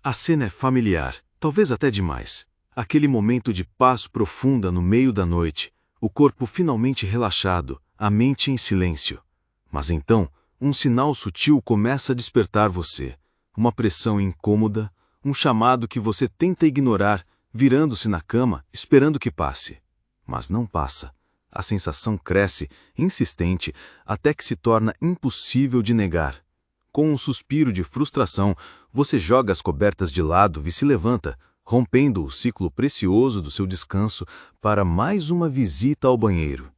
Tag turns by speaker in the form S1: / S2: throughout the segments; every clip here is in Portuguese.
S1: A cena é familiar, talvez até demais. Aquele momento de paz profunda no meio da noite, o corpo finalmente relaxado, a mente em silêncio. Mas então, um sinal sutil começa a despertar você. Uma pressão incômoda, um chamado que você tenta ignorar, virando-se na cama, esperando que passe. Mas não passa. A sensação cresce, insistente, até que se torna impossível de negar. Com um suspiro de frustração, você joga as cobertas de lado e se levanta, rompendo o ciclo precioso do seu descanso para mais uma visita ao banheiro.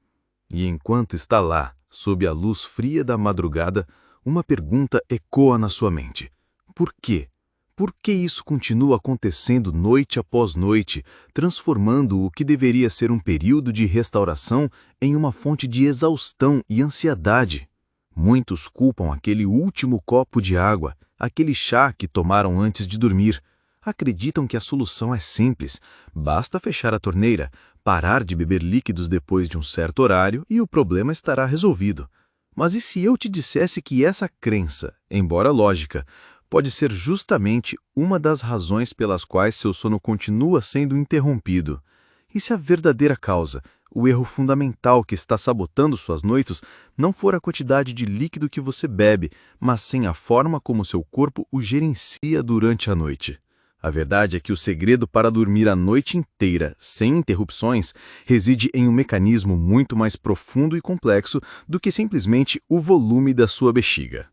S1: E enquanto está lá, sob a luz fria da madrugada, uma pergunta ecoa na sua mente. Por quê? Por que isso continua acontecendo noite após noite, transformando o que deveria ser um período de restauração em uma fonte de exaustão e ansiedade? Muitos culpam aquele último copo de água, aquele chá que tomaram antes de dormir. Acreditam que a solução é simples, basta fechar a torneira, parar de beber líquidos depois de um certo horário e o problema estará resolvido. Mas e se eu te dissesse que essa crença, embora lógica, pode ser justamente uma das razões pelas quais seu sono continua sendo interrompido? E se a verdadeira causa, o erro fundamental que está sabotando suas noites, não for a quantidade de líquido que você bebe, mas sim a forma como seu corpo o gerencia durante a noite? A verdade é que o segredo para dormir a noite inteira, sem interrupções, reside em um mecanismo muito mais profundo e complexo do que simplesmente o volume da sua bexiga.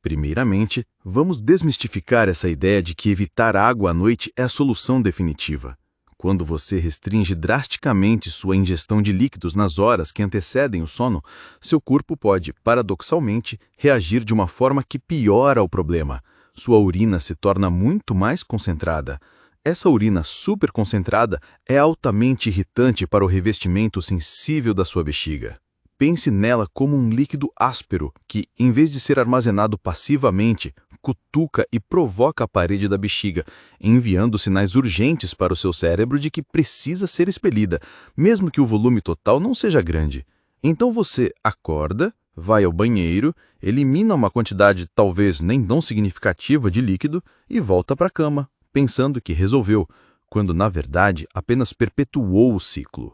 S1: Primeiramente, vamos desmistificar essa ideia de que evitar água à noite é a solução definitiva. Quando você restringe drasticamente sua ingestão de líquidos nas horas que antecedem o sono, seu corpo pode, paradoxalmente, reagir de uma forma que piora o problema. Sua urina se torna muito mais concentrada. Essa urina superconcentrada é altamente irritante para o revestimento sensível da sua bexiga. Pense nela como um líquido áspero que, em vez de ser armazenado passivamente, cutuca e provoca a parede da bexiga, enviando sinais urgentes para o seu cérebro de que precisa ser expelida, mesmo que o volume total não seja grande. Então você acorda, vai ao banheiro, elimina uma quantidade talvez nem tão significativa de líquido e volta para a cama, pensando que resolveu, quando na verdade apenas perpetuou o ciclo.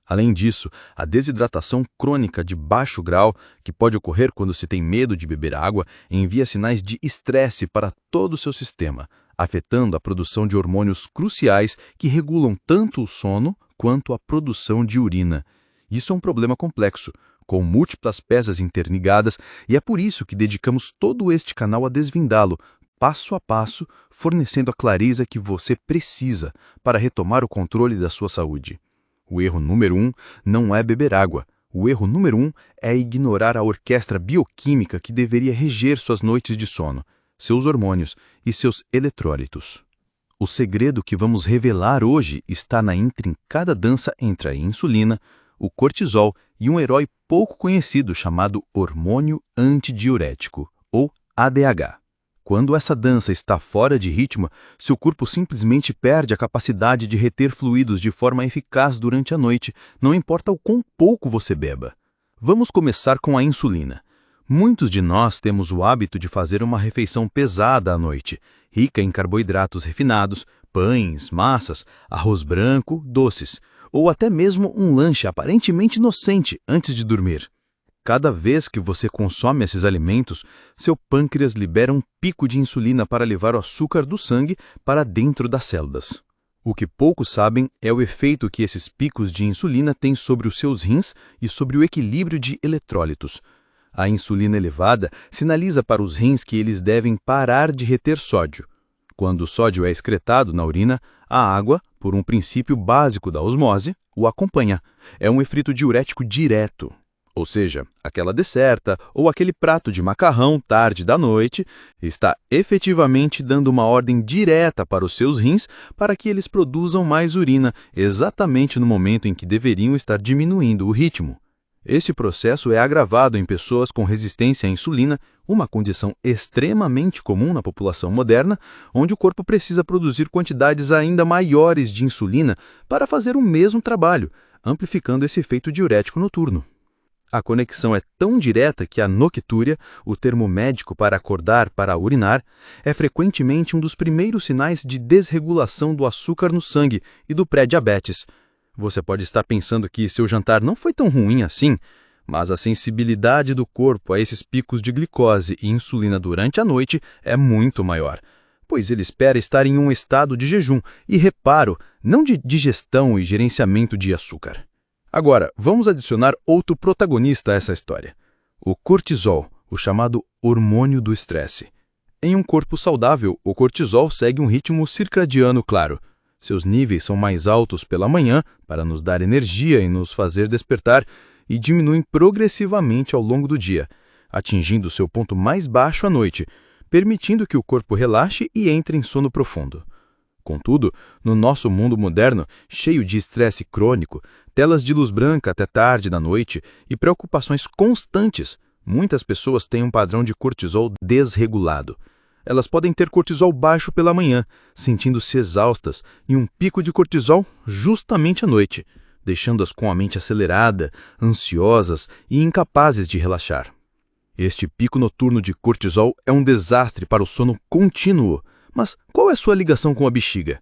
S1: Além disso, a desidratação crônica de baixo grau, que pode ocorrer quando se tem medo de beber água, envia sinais de estresse para todo o seu sistema, afetando a produção de hormônios cruciais que regulam tanto o sono quanto a produção de urina. Isso é um problema complexo, com múltiplas peças interligadas, e é por isso que dedicamos todo este canal a desvendá-lo, passo a passo, fornecendo a clareza que você precisa para retomar o controle da sua saúde. O erro número 1 não é beber água. O erro número 1 é ignorar a orquestra bioquímica que deveria reger suas noites de sono, seus hormônios e seus eletrólitos. O segredo que vamos revelar hoje está na intrincada dança entre a insulina, o cortisol e um herói pouco conhecido chamado hormônio antidiurético, ou ADH. Quando essa dança está fora de ritmo, seu corpo simplesmente perde a capacidade de reter fluidos de forma eficaz durante a noite, não importa o quão pouco você beba. Vamos começar com a insulina. Muitos de nós temos o hábito de fazer uma refeição pesada à noite, rica em carboidratos refinados, pães, massas, arroz branco, doces, ou até mesmo um lanche aparentemente inocente antes de dormir. Cada vez que você consome esses alimentos, seu pâncreas libera um pico de insulina para levar o açúcar do sangue para dentro das células. O que poucos sabem é o efeito que esses picos de insulina têm sobre os seus rins e sobre o equilíbrio de eletrólitos. A insulina elevada sinaliza para os rins que eles devem parar de reter sódio. Quando o sódio é excretado na urina, a água, por um princípio básico da osmose, o acompanha. É um efeito diurético direto. Ou seja, aquela desserta ou aquele prato de macarrão tarde da noite está efetivamente dando uma ordem direta para os seus rins para que eles produzam mais urina, exatamente no momento em que deveriam estar diminuindo o ritmo. Esse processo é agravado em pessoas com resistência à insulina, uma condição extremamente comum na população moderna, onde o corpo precisa produzir quantidades ainda maiores de insulina para fazer o mesmo trabalho, amplificando esse efeito diurético noturno.
S2: A conexão é tão direta que a noctúria, o termo médico para acordar para urinar, é frequentemente um dos primeiros sinais de desregulação do açúcar no sangue e do pré-diabetes. Você pode estar pensando que seu jantar não foi tão ruim assim, mas a sensibilidade do corpo a esses picos de glicose e insulina durante a noite é muito maior, pois ele espera estar em um estado de jejum e reparo, não de digestão e gerenciamento de açúcar. Agora, vamos adicionar outro protagonista a essa história: o cortisol, o chamado hormônio do estresse. Em um corpo saudável, o cortisol segue um ritmo circadiano claro. Seus níveis são mais altos pela manhã para nos dar energia e nos fazer despertar, e diminuem progressivamente ao longo do dia, atingindo seu ponto mais baixo à noite, permitindo que o corpo relaxe e entre em sono profundo. Contudo, no nosso mundo moderno, cheio de estresse crônico, telas de luz branca até tarde da noite e preocupações constantes, muitas pessoas têm um padrão de cortisol desregulado. Elas podem ter cortisol baixo pela manhã, sentindo-se exaustas, e um pico de cortisol justamente à noite, deixando-as com a mente acelerada, ansiosas e incapazes de relaxar. Este pico noturno de cortisol é um desastre para o sono contínuo. Mas qual é sua ligação com a bexiga?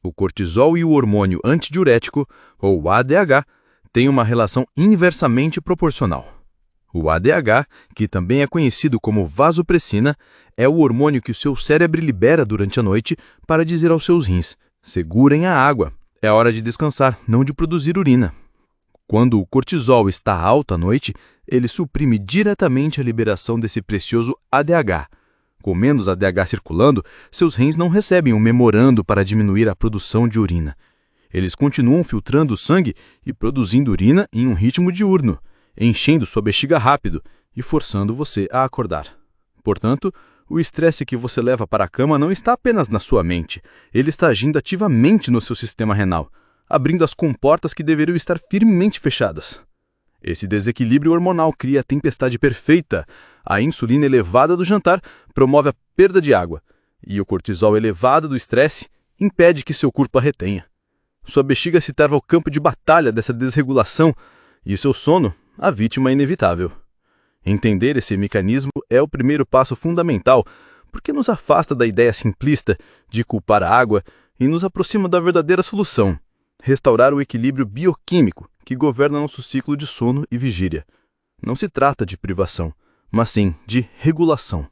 S2: O cortisol e o hormônio antidiurético, ou ADH, têm uma relação inversamente proporcional. O ADH, que também é conhecido como vasopressina, é o hormônio que o seu cérebro libera durante a noite para dizer aos seus rins: segurem a água, é hora de descansar, não de produzir urina. Quando o cortisol está alto à noite, ele suprime diretamente a liberação desse precioso ADH. Com menos ADH circulando, seus rins não recebem um memorando para diminuir a produção de urina. Eles continuam filtrando o sangue e produzindo urina em um ritmo diurno, enchendo sua bexiga rápido e forçando você a acordar. Portanto, o estresse que você leva para a cama não está apenas na sua mente, ele está agindo ativamente no seu sistema renal, abrindo as comportas que deveriam estar firmemente fechadas. Esse desequilíbrio hormonal cria a tempestade perfeita. A insulina elevada do jantar promove a perda de água, e o cortisol elevado do estresse impede que seu corpo a retenha. Sua bexiga se torna o campo de batalha dessa desregulação e seu sono a vítima inevitável. Entender esse mecanismo é o primeiro passo fundamental, porque nos afasta da ideia simplista de culpar a água e nos aproxima da verdadeira solução: restaurar o equilíbrio bioquímico que governa nosso ciclo de sono e vigília. Não se trata de privação, mas sim de regulação.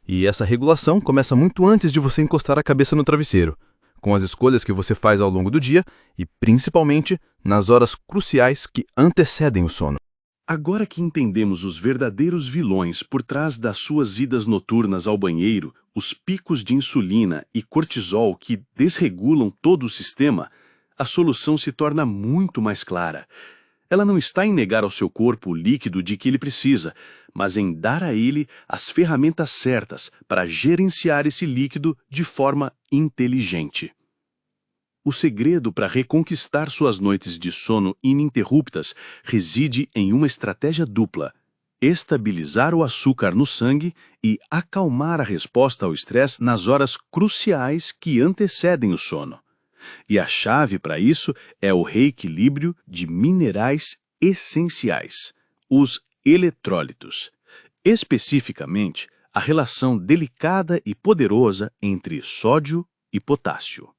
S2: E essa regulação começa muito antes de você encostar a cabeça no travesseiro, com as escolhas que você faz ao longo do dia e, principalmente, nas horas cruciais que antecedem o sono.
S1: Agora que entendemos os verdadeiros vilões por trás das suas idas noturnas ao banheiro, os picos de insulina e cortisol que desregulam todo o sistema, a solução se torna muito mais clara. Ela não está em negar ao seu corpo o líquido de que ele precisa, mas em dar a ele as ferramentas certas para gerenciar esse líquido de forma inteligente. O segredo para reconquistar suas noites de sono ininterruptas reside em uma estratégia dupla: estabilizar o açúcar no sangue e acalmar a resposta ao estresse nas horas cruciais que antecedem o sono. E a chave para isso é o reequilíbrio de minerais essenciais, os eletrólitos. Especificamente, a relação delicada e poderosa entre sódio e potássio.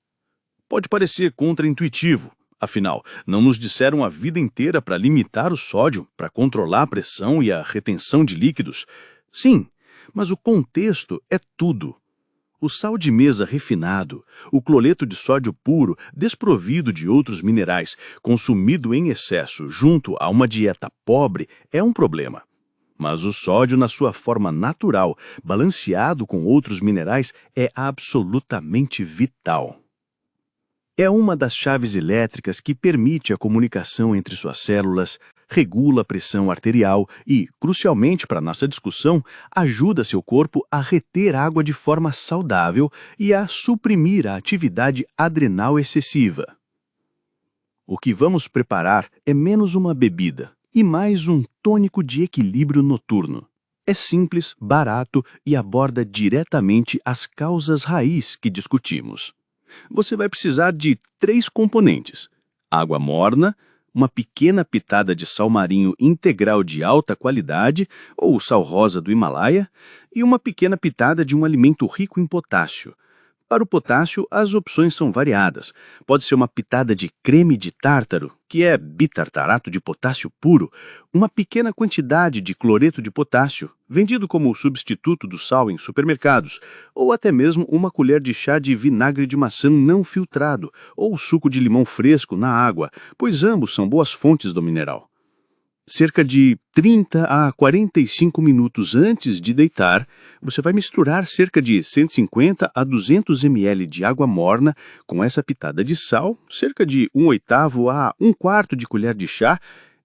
S1: Pode parecer contraintuitivo, afinal, não nos disseram a vida inteira para limitar o sódio, para controlar a pressão e a retenção de líquidos? Sim, mas o contexto é tudo. O sal de mesa refinado, o cloreto de sódio puro, desprovido de outros minerais, consumido em excesso junto a uma dieta pobre, é um problema. Mas o sódio, na sua forma natural, balanceado com outros minerais, é absolutamente vital. É uma das chaves elétricas que permite a comunicação entre suas células, regula a pressão arterial e, crucialmente para nossa discussão, ajuda seu corpo a reter água de forma saudável e a suprimir a atividade adrenal excessiva. O que vamos preparar é menos uma bebida e mais um tônico de equilíbrio noturno. É simples, barato e aborda diretamente as causas raiz que discutimos. Você vai precisar de 3 componentes: água morna,
S3: uma pequena pitada de sal marinho integral de alta qualidade, ou sal rosa do Himalaia, e uma pequena pitada de um alimento rico em potássio. Para o potássio, as opções são variadas. Pode ser uma pitada de creme de tártaro, que é bitartarato de potássio puro, uma pequena quantidade de cloreto de potássio, vendido como substituto do sal em supermercados, ou até mesmo uma colher de chá de vinagre de maçã não filtrado, ou suco de limão fresco na água, pois ambos são boas fontes do mineral. Cerca de 30 a 45 minutos antes de deitar, você vai misturar cerca de 150 a 200 ml de água morna com essa pitada de sal, cerca de 1/8 a 1/4 de colher de chá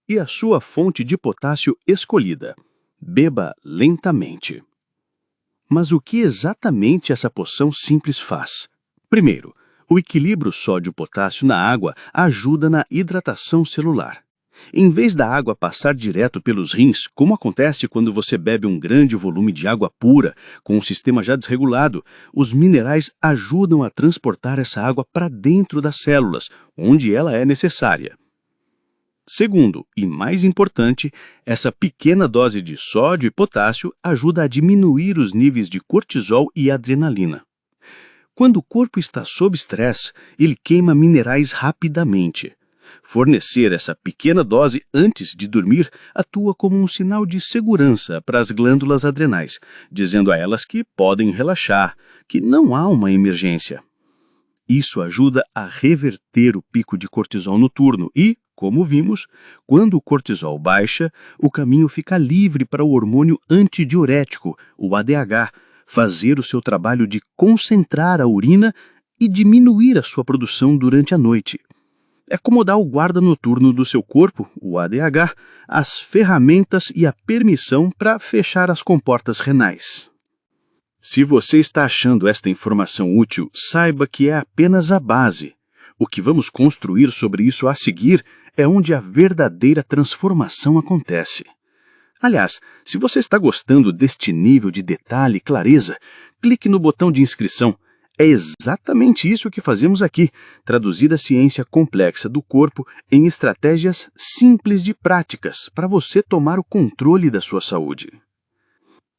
S3: e a sua fonte de potássio escolhida. Beba lentamente. Mas o que exatamente essa poção simples faz? Primeiro, o equilíbrio sódio-potássio na água ajuda na hidratação celular. Em vez da água passar direto pelos rins, como acontece quando você bebe um grande volume de água pura, com o sistema já desregulado, os minerais ajudam a transportar essa água para dentro das células, onde ela é necessária. Segundo, e mais importante, essa pequena dose de sódio e potássio ajuda a diminuir os níveis de cortisol e adrenalina. Quando o corpo está sob estresse, ele queima minerais rapidamente. Fornecer essa pequena dose antes de dormir atua como um sinal de segurança para as glândulas adrenais, dizendo a elas que podem relaxar, que não há uma emergência. Isso ajuda a reverter o pico de cortisol noturno e, como vimos, quando o cortisol baixa, o caminho fica livre para o hormônio antidiurético, o ADH, fazer o seu trabalho de concentrar a urina e diminuir a sua produção durante a noite. É como dar ao guarda noturno do seu corpo, o ADH, as ferramentas e a permissão para fechar as comportas renais. Se você está achando esta informação útil, saiba que é apenas a base. O que vamos construir sobre isso a seguir é onde a verdadeira transformação acontece. Aliás, se você está gostando deste nível de detalhe e clareza, clique no botão de inscrição. É exatamente isso que fazemos aqui, traduzir a ciência complexa do corpo em estratégias simples de práticas para você tomar o controle da sua saúde.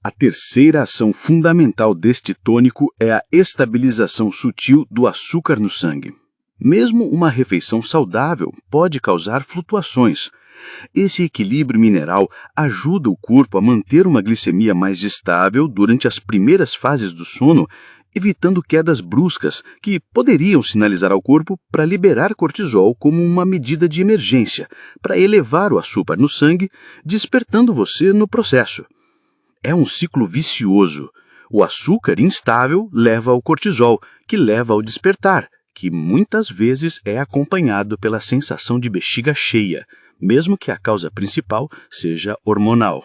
S3: A terceira ação fundamental deste tônico é a estabilização sutil do açúcar no sangue. Mesmo uma refeição saudável pode causar flutuações. Esse equilíbrio mineral ajuda o corpo a manter uma glicemia mais estável durante as primeiras fases do sono, evitando quedas bruscas que poderiam sinalizar ao corpo para liberar cortisol como uma medida de emergência, para elevar o açúcar no sangue, despertando você no processo. É um ciclo vicioso. O açúcar instável leva ao cortisol, que leva ao despertar, que muitas vezes é acompanhado pela sensação de bexiga cheia, mesmo que a causa principal seja hormonal.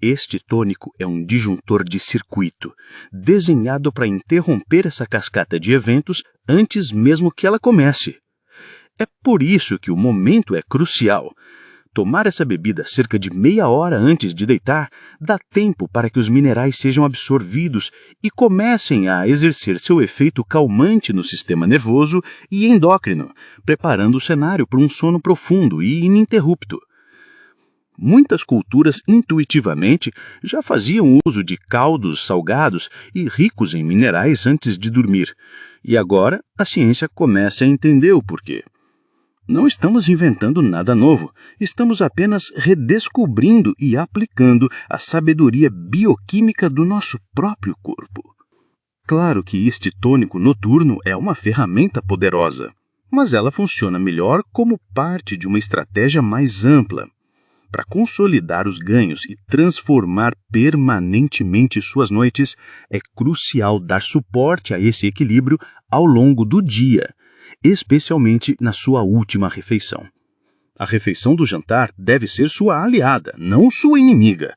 S3: Este tônico é um disjuntor de circuito, desenhado para interromper essa cascata de eventos antes mesmo que ela comece. É por isso que o momento é crucial. Tomar essa bebida cerca de meia hora antes de deitar dá tempo para que os minerais sejam absorvidos e comecem a exercer seu efeito calmante no sistema nervoso e endócrino, preparando o cenário para um sono profundo e ininterrupto. Muitas culturas intuitivamente já faziam uso de caldos salgados e ricos em minerais antes de dormir, e agora a ciência começa a entender o porquê. Não estamos inventando nada novo, estamos apenas redescobrindo e aplicando a sabedoria bioquímica do nosso próprio corpo. Claro que este tônico noturno é uma ferramenta poderosa, mas ela funciona melhor como parte de uma estratégia mais ampla. Para consolidar os ganhos e transformar permanentemente suas noites, é crucial dar suporte a esse equilíbrio ao longo do dia, especialmente na sua última refeição. A refeição do jantar deve ser sua aliada, não sua inimiga.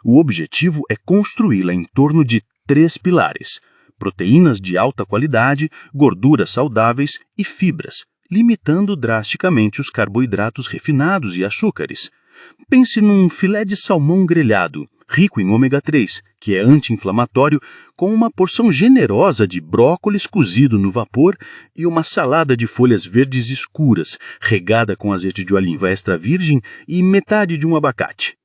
S3: O objetivo é construí-la em torno de 3 pilares: proteínas de alta qualidade, gorduras saudáveis e fibras, limitando drasticamente os carboidratos refinados e açúcares. Pense num filé de salmão grelhado, rico em ômega 3, que é anti-inflamatório, com uma porção generosa de brócolis cozido no vapor e uma salada de folhas verdes escuras, regada com azeite de oliva extra virgem e metade de um abacate.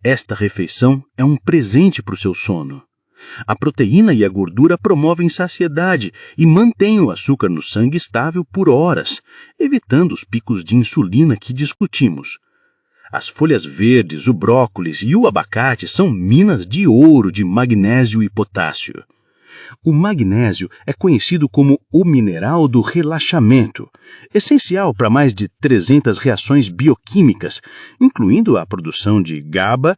S3: Esta refeição é um presente para o seu sono. A proteína e a gordura promovem saciedade e mantêm o açúcar no sangue estável por horas, evitando os picos de insulina que discutimos. As folhas verdes, o brócolis e o abacate são minas de ouro de magnésio e potássio. O magnésio é conhecido como o mineral do relaxamento, essencial para mais de 300 reações bioquímicas, incluindo a produção de GABA,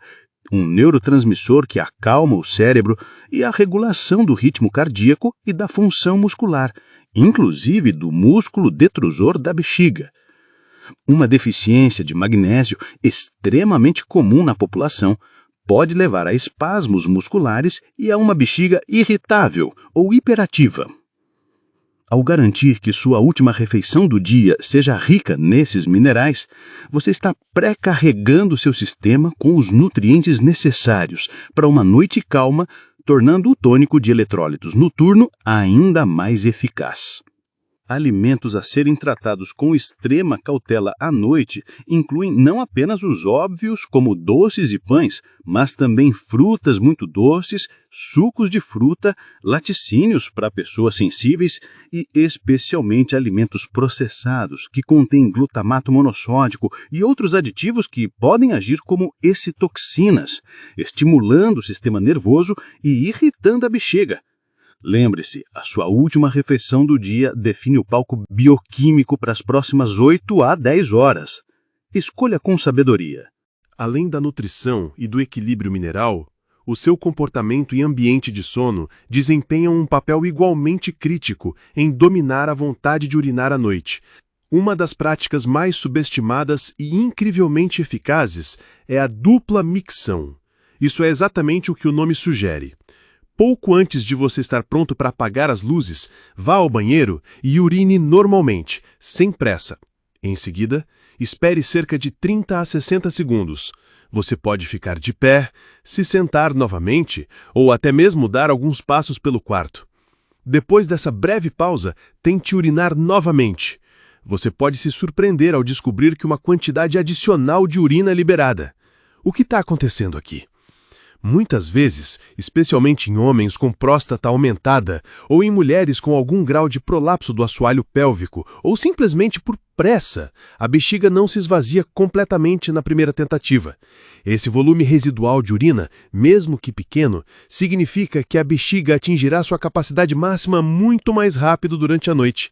S3: um neurotransmissor que acalma o cérebro, e a regulação do ritmo cardíaco e da função muscular, inclusive do músculo detrusor da bexiga. Uma deficiência de magnésio, extremamente comum na população, pode levar a espasmos musculares e a uma bexiga irritável ou hiperativa. Ao garantir que sua última refeição do dia seja rica nesses minerais, você está pré-carregando seu sistema com os nutrientes necessários para uma noite calma, tornando o tônico de eletrólitos noturno ainda mais eficaz. Alimentos a serem tratados com extrema cautela à noite incluem não apenas os óbvios, como doces e pães, mas também frutas muito doces, sucos de fruta, laticínios para pessoas sensíveis e especialmente alimentos processados, que contêm glutamato monossódico e outros aditivos que podem agir como excitoxinas, estimulando o sistema nervoso e irritando a bexiga. Lembre-se, a sua última refeição do dia define o palco bioquímico para as próximas 8 a 10 horas. Escolha com sabedoria.
S4: Além da nutrição e do equilíbrio mineral, o seu comportamento e ambiente de sono desempenham um papel igualmente crítico em dominar a vontade de urinar à noite. Uma das práticas mais subestimadas e incrivelmente eficazes é a dupla micção. Isso é exatamente o que o nome sugere. Pouco antes de você estar pronto para apagar as luzes, vá ao banheiro e urine normalmente, sem pressa. Em seguida, espere cerca de 30 a 60 segundos. Você pode ficar de pé, se sentar novamente ou até mesmo dar alguns passos pelo quarto. Depois dessa breve pausa, tente urinar novamente. Você pode se surpreender ao descobrir que uma quantidade adicional de urina é liberada. O que está acontecendo aqui? Muitas vezes, especialmente em homens com próstata aumentada ou em mulheres com algum grau de prolapso do assoalho pélvico ou simplesmente por pressa, a bexiga não se esvazia completamente na primeira tentativa. Esse volume residual de urina, mesmo que pequeno, significa que a bexiga atingirá sua capacidade máxima muito mais rápido durante a noite.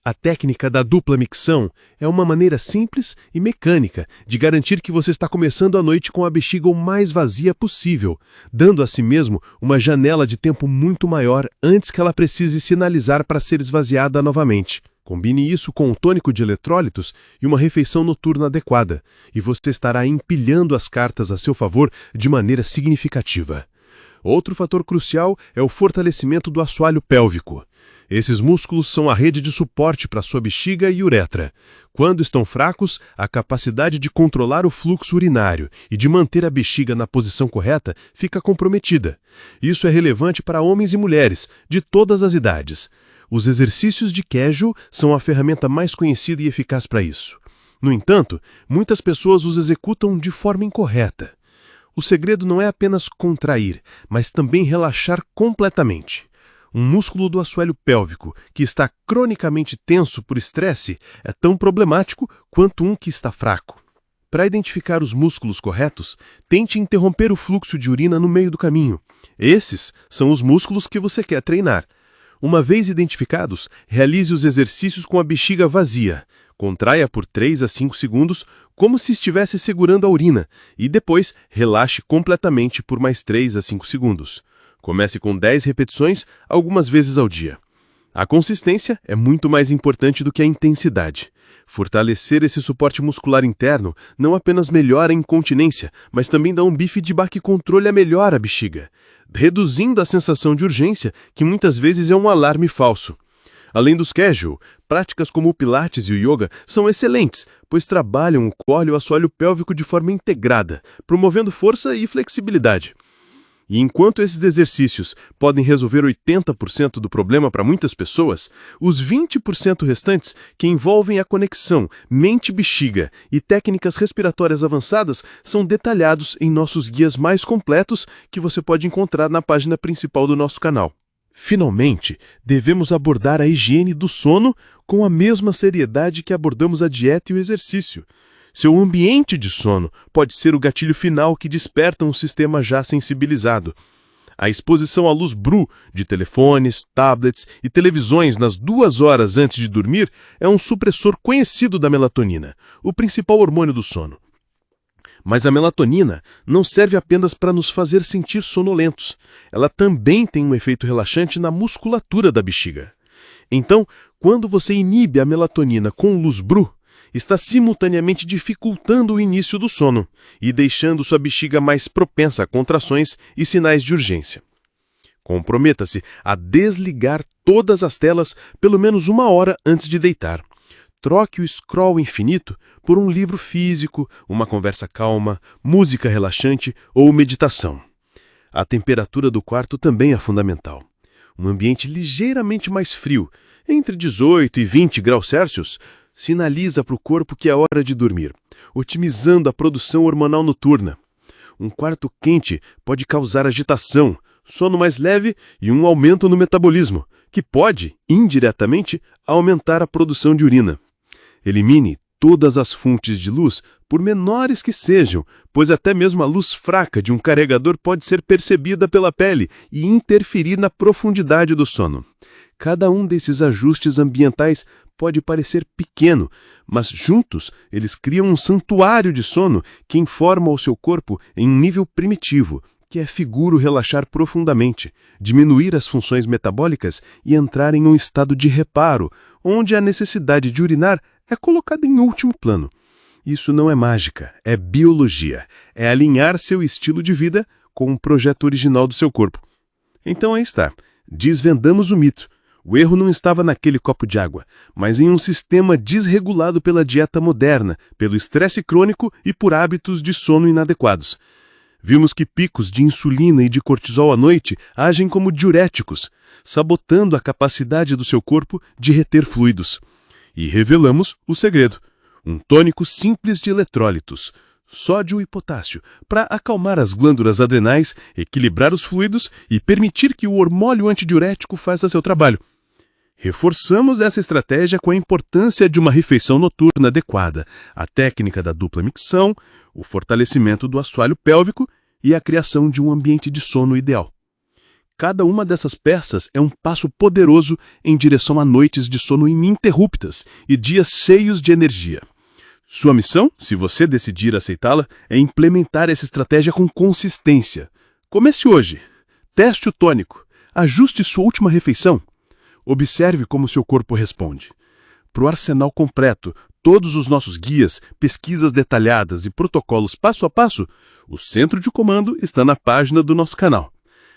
S4: A técnica da dupla micção é uma maneira simples e mecânica de garantir que você está começando a noite com a bexiga o mais vazia possível, dando a si mesmo uma janela de tempo muito maior antes que ela precise sinalizar para ser esvaziada novamente. Combine isso com um tônico de eletrólitos e uma refeição noturna adequada, e você estará empilhando as cartas a seu favor de maneira significativa. Outro fator crucial é o fortalecimento do assoalho pélvico. Esses músculos são a rede de suporte para sua bexiga e uretra. Quando estão fracos, a capacidade de controlar o fluxo urinário e de manter a bexiga na posição correta fica comprometida. Isso é relevante para homens e mulheres, de todas as idades. Os exercícios de Kegel são a ferramenta mais conhecida e eficaz para isso. No entanto, muitas pessoas os executam de forma incorreta. O segredo não é apenas contrair, mas também relaxar completamente. Um músculo do assoalho pélvico que está cronicamente tenso por estresse é tão problemático quanto um que está fraco. Para identificar os músculos corretos, tente interromper o fluxo de urina no meio do caminho. Esses são os músculos que você quer treinar. Uma vez identificados, realize os exercícios com a bexiga vazia. Contraia por 3 a 5 segundos, como se estivesse segurando a urina, e depois relaxe completamente por mais 3 a 5 segundos. Comece com 10 repetições, algumas vezes ao dia. A consistência é muito mais importante do que a intensidade. Fortalecer esse suporte muscular interno não apenas melhora a incontinência, mas também dá um bife-feedback que controle melhor a bexiga, reduzindo a sensação de urgência, que muitas vezes é um alarme falso. Além dos Kegel, práticas como o Pilates e o Yoga são excelentes, pois trabalham o core e o assoalho pélvico de forma integrada, promovendo força e flexibilidade. E enquanto esses exercícios podem resolver 80% do problema para muitas pessoas, os 20% restantes, que envolvem a conexão mente-bexiga e técnicas respiratórias avançadas, são detalhados em nossos guias mais completos que você pode encontrar na página principal do nosso canal. Finalmente, devemos abordar a higiene do sono com a mesma seriedade que abordamos a dieta e o exercício. Seu ambiente de sono pode ser o gatilho final que desperta um sistema já sensibilizado. A exposição à luz bru de telefones, tablets e televisões nas 2 horas antes de dormir é um supressor conhecido da melatonina, o principal hormônio do sono. Mas a melatonina não serve apenas para nos fazer sentir sonolentos. Ela também tem um efeito relaxante na musculatura da bexiga. Então, quando você inibe a melatonina com luz bru, está simultaneamente dificultando o início do sono e deixando sua bexiga mais propensa a contrações e sinais de urgência. Comprometa-se a desligar todas as telas pelo menos 1 hora antes de deitar. Troque o scroll infinito por um livro físico, uma conversa calma, música relaxante ou meditação. A temperatura do quarto também é fundamental. Um ambiente ligeiramente mais frio, entre 18 e 20 graus Celsius, sinaliza para o corpo que é hora de dormir, otimizando a produção hormonal noturna. Um quarto quente pode causar agitação, sono mais leve e um aumento no metabolismo, que pode, indiretamente, aumentar a produção de urina. Elimine todas as fontes de luz, por menores que sejam, pois até mesmo a luz fraca de um carregador pode ser percebida pela pele e interferir na profundidade do sono. Cada um desses ajustes ambientais pode parecer pequeno, mas juntos eles criam um santuário de sono que informa ao seu corpo em um nível primitivo, que é seguro relaxar profundamente, diminuir as funções metabólicas e entrar em um estado de reparo, onde a necessidade de urinar é colocada em último plano. Isso não é mágica, é biologia, é alinhar seu estilo de vida com o projeto original do seu corpo. Então aí está, desvendamos o mito. O erro não estava naquele copo de água, mas em um sistema desregulado pela dieta moderna, pelo estresse crônico e por hábitos de sono inadequados. Vimos que picos de insulina e de cortisol à noite agem como diuréticos, sabotando a capacidade do seu corpo de reter fluidos. E revelamos o segredo: um tônico simples de eletrólitos, sódio e potássio, para acalmar as glândulas adrenais, equilibrar os fluidos e permitir que o hormônio antidiurético faça seu trabalho. Reforçamos essa estratégia com a importância de uma refeição noturna adequada, a técnica da dupla micção, o fortalecimento do assoalho pélvico e a criação de um ambiente de sono ideal. Cada uma dessas peças é um passo poderoso em direção a noites de sono ininterruptas e dias cheios de energia. Sua missão, se você decidir aceitá-la, é implementar essa estratégia com consistência. Comece hoje. Teste o tônico. Ajuste sua última refeição. Observe como seu corpo responde. Para o arsenal completo, todos os nossos guias, pesquisas detalhadas e protocolos passo a passo, o centro de comando está na página do nosso canal.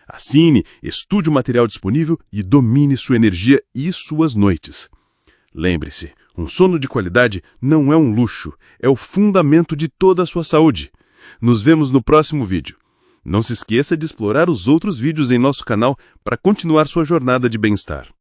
S4: Assine, estude o material disponível e domine sua energia e suas noites. Lembre-se, um sono de qualidade não é um luxo, é o fundamento de toda a sua saúde. Nos vemos no próximo vídeo. Não se esqueça de explorar os outros vídeos em nosso canal para continuar sua jornada de bem-estar.